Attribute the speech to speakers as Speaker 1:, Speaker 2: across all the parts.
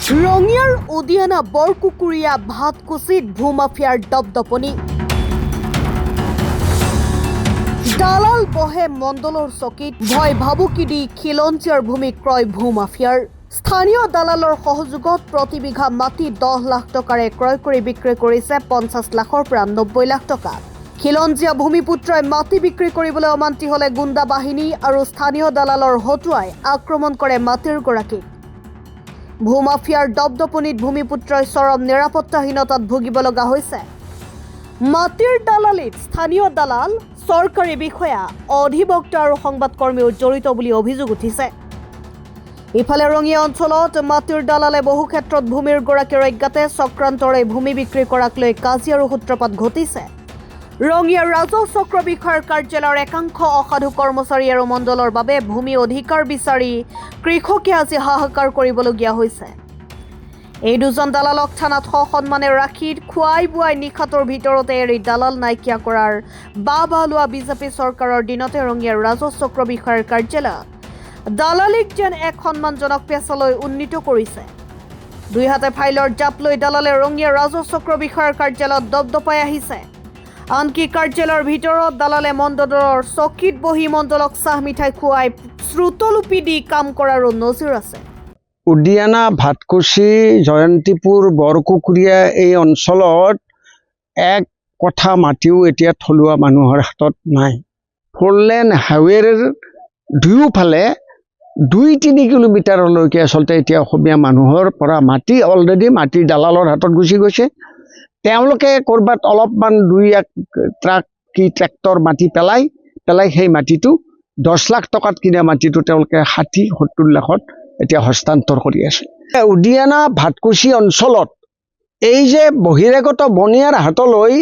Speaker 1: ৰঙিয়াৰ উদিয়ানা বৰকুকুৰীয়া ভাতকুছিত ভূমাফিয়াৰ দপদপনি দালাল বহে মণ্ডলৰ চকীত ভয় ভাবুকি দি খিলঞ্জীয়াৰ ভূমি ক্ৰয় ভূমাফিয়াৰ স্থানীয় দালালৰ সহযোগত প্ৰতি বিঘা মাটি 10 লাখ টকাৰে ক্ৰয় কৰি বিক্ৰী কৰিছে 50 লাখৰ পৰা 90 লাখ টকা খিলঞ্জীয়া ভূমিপুত্ৰই মাটি বিক্ৰী কৰিবলৈ অমান্তি হলে গুণ্ডা বাহিনী আৰু স্থানীয় দালালৰ হতুৱাই আক্ৰমণ কৰে মাটিৰ গৰাকীক ভূমাফিয়াৰ দপদপনিত ভূমিপুত্ৰই চৰম নিৰাপত্তাহীনতাত ভুগিব লগা হৈছে মাটিৰ দালালিত স্থানীয় দালাল চৰকাৰী বিষয়া অধিবক্তা আৰু সংবাদকৰ্মীও জড়িত বুলি অভিযোগ উঠিছে ইফালে ৰঙিয়া অঞ্চলত মাটিৰ দালালে বহু ক্ষেত্ৰত ভূমিৰ গৰাকীৰ অজ্ঞাতে চক্ৰান্তৰে ভূমি বিক্ৰী কৰাক লৈ কাজিয়াৰ সূত্ৰপাত ঘটিছে ৰঙিয়াৰ ৰাজহ চক্ৰ বিষয়াৰ কাৰ্যালয়ৰ একাংশ অসাধু কৰ্মচাৰী আৰু মণ্ডলৰ বাবে ভূমি অধিকাৰ বিচাৰি কৃষকে আজি হাহাকাৰ কৰিবলগীয়া হৈছে এই দুজন দালালক থানাত সন্মানে ৰাখি খুৱাই বুৱাই নিখাতৰ ভিতৰতে এৰি দালাল নাইকিয়া কৰাৰ বাবা লোৱা বিজেপি চৰকাৰৰ দিনতে ৰঙিয়াৰ ৰাজহ চক্ৰ বিষয়াৰ কাৰ্যালয়ত দালালিক যেন এক সন্মানজনক পেছালৈ উন্নীত কৰিছে দুই হাতে ফাইলৰ জাপ লৈ দালালে ৰঙিয়াৰ ৰাজহ চক্ৰ বিষয়াৰ কাৰ্যালয়ত দপদপাই আহিছে আনকি কাৰ্যালয়ৰ ভিতৰত দালালে মণ্ডলৰ চকীত বহি মণ্ডলক চাহ মিঠাই খুৱাই শ্ৰুতলুপি দি কাম কৰাৰো নজিৰ আছে
Speaker 2: উদিয়ানা ভাতকুছি জয়ন্তীপুৰ বৰকুকুৰীয়া এই অঞ্চলত এক কথা মাটিও এতিয়া থলুৱা মানুহৰ হাতত নাই ফ'ৰলেন হাইৱেৰ দুয়োফালে 2-3 কিলোমিটাৰলৈকে আচলতে এতিয়া অসমীয়া মানুহৰ পৰা মাটি অলৰেডি মাটিৰ দালালৰ হাতত গুচি গৈছে তেওঁলোকে কৰবাত অলপমান 2-1 ট্ৰাক কি ট্ৰেক্টৰ মাটি পেলাই সেই মাটিটো 10 লাখ টকাত কিনা মাটিটো তেওঁলোকে 60-70 লাখত এতিয়া হস্তান্তৰ কৰি আছে উদিয়ানা ভাতকুছি অঞ্চলত এই যে বহিৰাগত বনিয়াৰ হাতলৈ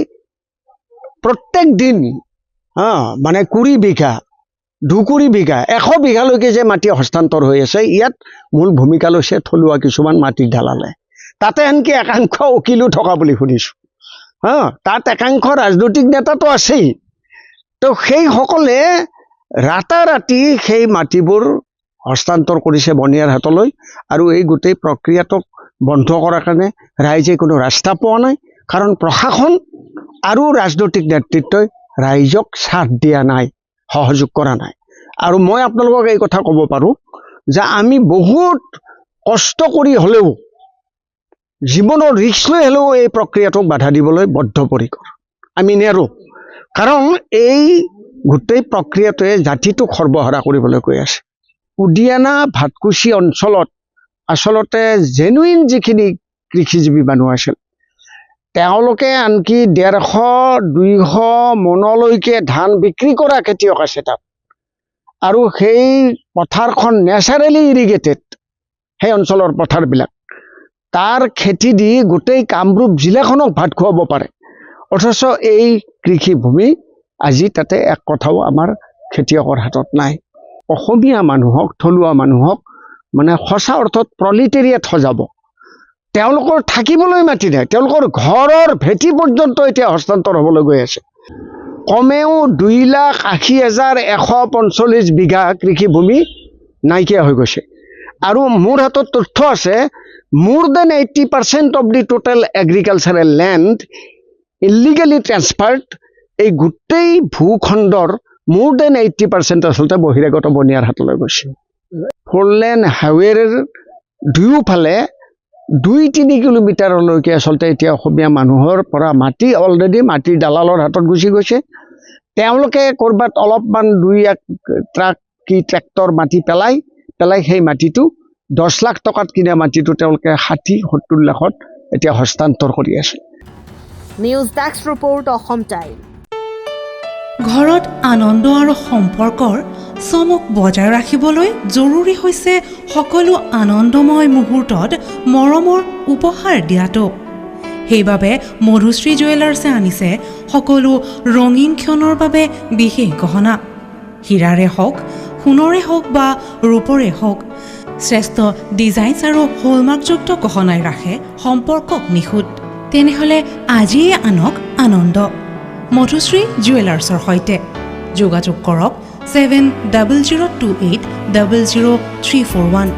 Speaker 2: প্ৰত্যেক দিন মানে 20 বিঘা 2 বিঘা 100 বিঘালৈকে যে মাটি হস্তান্তৰ হৈ আছে ইয়াত মূল ভূমিকা লৈছে থলুৱা কিছুমান মাটিৰ দালালে তাতে আনকি একাংশ উকিলো থকা বুলি শুনিছোঁ তাত একাংশ ৰাজনৈতিক নেতাটো আছেই তো সেইসকলে ৰাতাৰাতি সেই মাটিবোৰ হস্তান্তৰ কৰিছে বনিয়াৰ হাতলৈ আৰু এই গোটেই প্ৰক্ৰিয়াটোক বন্ধ কৰাৰ কাৰণে ৰাইজে কোনো ৰাস্তা পোৱা নাই কাৰণ প্ৰশাসন আৰু ৰাজনৈতিক নেতৃত্বই ৰাইজক সাথ দিয়া নাই সহযোগ কৰা নাই আৰু মই আপোনালোকক এই কথা ক'ব পাৰোঁ যে আমি বহুত কষ্ট কৰি হ'লেও জীৱনৰ ৰিস্ক লৈ হ'লেও এই প্ৰক্ৰিয়াটোক বাধা দিবলৈ বদ্ধপৰিকৰ আমি নেৰোঁ কাৰণ এই গোটেই প্ৰক্ৰিয়াটোৱে জাতিটোক সৰ্বহাৰা কৰিবলৈ গৈ আছে উদিয়ানা ভাতকুছি অঞ্চলত আচলতে জেনুইন যিখিনি কৃষিজীৱী মানুহ আছিল তেওঁলোকে আনকি 150-200 মনলৈকে ধান বিক্ৰী কৰা খেতিয়ক আছে তাত আৰু সেই পথাৰখন নেচাৰেলি ইৰিগেটেড সেই অঞ্চলৰ পথাৰবিলাক তাৰ খেতি দি গোটেই কামৰূপ জিলাখনক ভাত খুৱাব পাৰে অথচ এই কৃষিভূমি আজি তাতে এক কথাও আমাৰ খেতিয়কৰ হাতত নাই অসমীয়া মানুহক থলুৱা মানুহক মানে সঁচা অৰ্থত প্ৰলিটেৰিয়েট সজাব তেওঁলোকৰ থাকিবলৈ মাটি নাই তেওঁলোকৰ ঘৰৰ ভেটি পৰ্যন্ত এতিয়া হস্তান্তৰ হ'বলৈ গৈ আছে কমেও 2,80,145 বিঘা কৃষিভূমি নাইকিয়া হৈ গৈছে আৰু মোৰ হাতত তথ্য আছে more than 80% of the total agricultural land illegally transferred এই গোটেই ভূখণ্ডৰ more than 80% আচলতে বহিৰাগত বনিয়াৰ হাতলৈ গৈছে ফ'ৰলেন হাইৱেৰ দুয়োফালে 2-3 কিলোমিটাৰলৈকে আচলতে এতিয়া অসমীয়া মানুহৰ পৰা মাটি অলৰেডি মাটিৰ দালালৰ হাতত গুচি গৈছে তেওঁলোকে কৰবাত অলপমান 2-1 ট্ৰাক কি ট্ৰেক্টৰ মাটি পেলাই সেই মাটিটো 10 লাখ টকাত কিনা মাটিটো তেওঁলোকে 60-70 লাখত এতিয়া হস্তান্তৰ কৰি আছে
Speaker 1: news desk report Assam time
Speaker 3: ঘৰত আনন্দ আৰু সম্পৰ্কৰ চমক বজাই ৰাখিবলৈ জৰুৰী হৈছে সকলো আনন্দময় মুহূৰ্তত মৰমৰ উপহাৰ দিয়াটো সেইবাবে মধুশ্ৰী জুৱেলাৰ্ছে আনিছে সকলো ৰঙীন ক্ষণৰ বাবে বিশেষ গহনা হীৰাৰে হওক সোণৰে হওক বা ৰূপৰে হওক শ্ৰেষ্ঠ ডিজাইনছ আৰু হলমাৰ্কযুক্ত গহনাই ৰাখে সম্পৰ্কক নিখুঁত তেনেহ'লে আজিয়ে আনক আনন্দ মধুশ্ৰী জুৱেলাৰ্ছৰ সৈতে যোগাযোগ কৰক 7002800341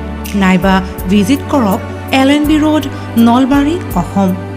Speaker 3: নাইবা ভিজিট কৰক LNB ৰোড, নলবাৰী, অসম।